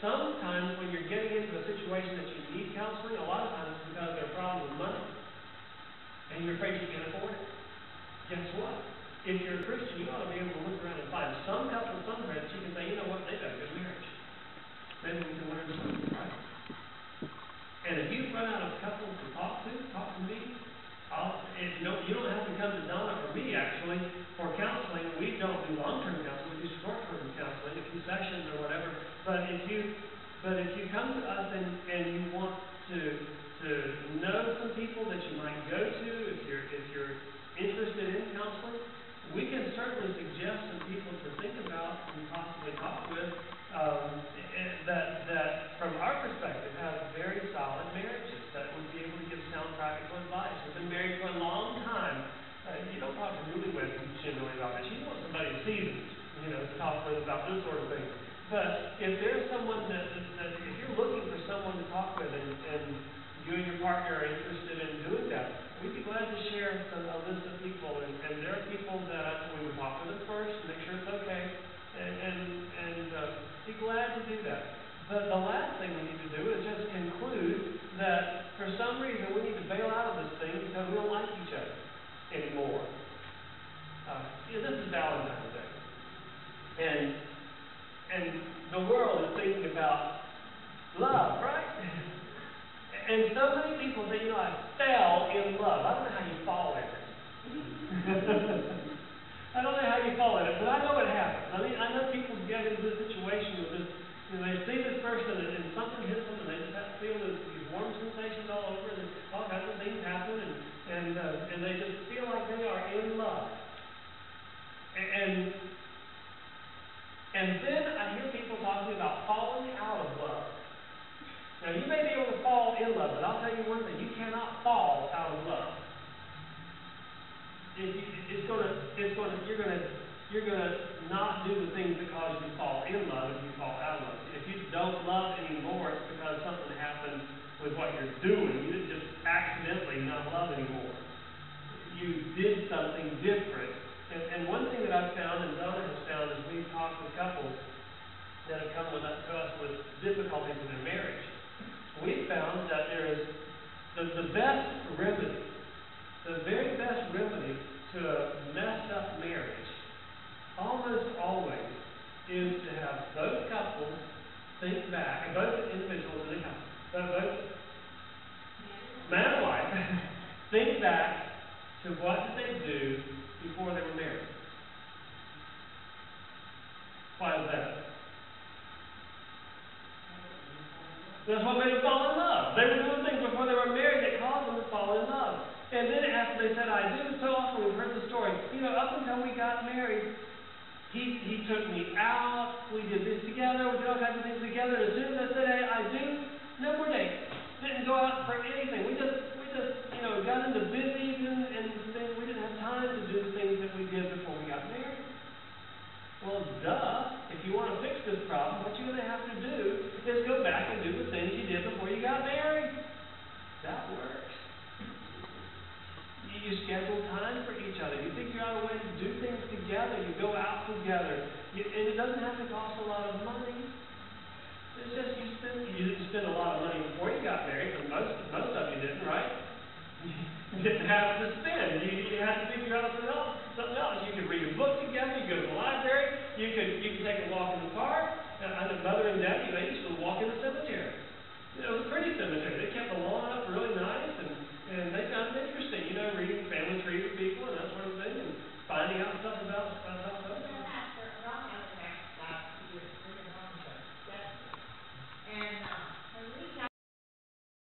sometimes when you're getting into a situation that you need counseling, a lot of times it's because there are problems with money. And you're afraid you can't afford it. Guess what? If you're a Christian, you ought to be able to look around and find some couple somewhere that you can say, you know what, they've got a good marriage. Maybe we can learn something, right? And if you run out of couples to talk to me. You don't have to come to Donna or me, actually, for counseling. We don't do long-term counseling. We do short-term counseling, a few sessions or whatever. But if you come to us and you want to know some people that you might go to, if you're interested in counseling, we can certainly suggest some people to think about and possibly talk with that from our perspective have very solid marriages that would be able to give sound practical advice. We've been married for a long time. You don't talk to newlyweds generally about this. You want somebody seasoned, to talk with about this sort of thing. But if there's someone that if you're looking for someone to talk with and you and your partner are interested in doing that, we'd be glad to share a list of people. And there are people that we would talk with them first and make sure it's okay. And be glad to do that. But the last thing we need to do is just conclude that for some reason we need to bail out of this thing because we don't like each other anymore. This is Valentine's Day. And the world is thinking about love, right? And so many people say, I fell in love. I don't know how you fall in it. I don't know how you fall in it, but I know it happens. I know people get into this situation with this, they see this person and something hits them and they just have to feel these warm sensations all over and all kinds of things happen and they just feel like they are in love. And then I hear people talking about falling out of love. Now you may be able to fall in love, but I'll tell you one thing, you cannot fall out of love. You're gonna not do the things that cause you to fall in love if you fall out of love. If you don't love anymore, it's because something happened with what you're doing. You didn't just accidentally not love anymore. You did something different. And one thing that I've found, and Donna has found, as we've talked with couples that have come to us with difficulties in their marriage, we've found that there is the best remedy, the very best remedy to a messed up marriage, almost always, is to have both couples think back, and both individuals in the couple, both man and wife, think back to what did they do before they were married. Why is that? That's what made them fall in love. They were doing things before they were married that caused them to fall in love. And then after they said, I do, so often we've heard the story. Up until we got married, he took me out, we did this together, we did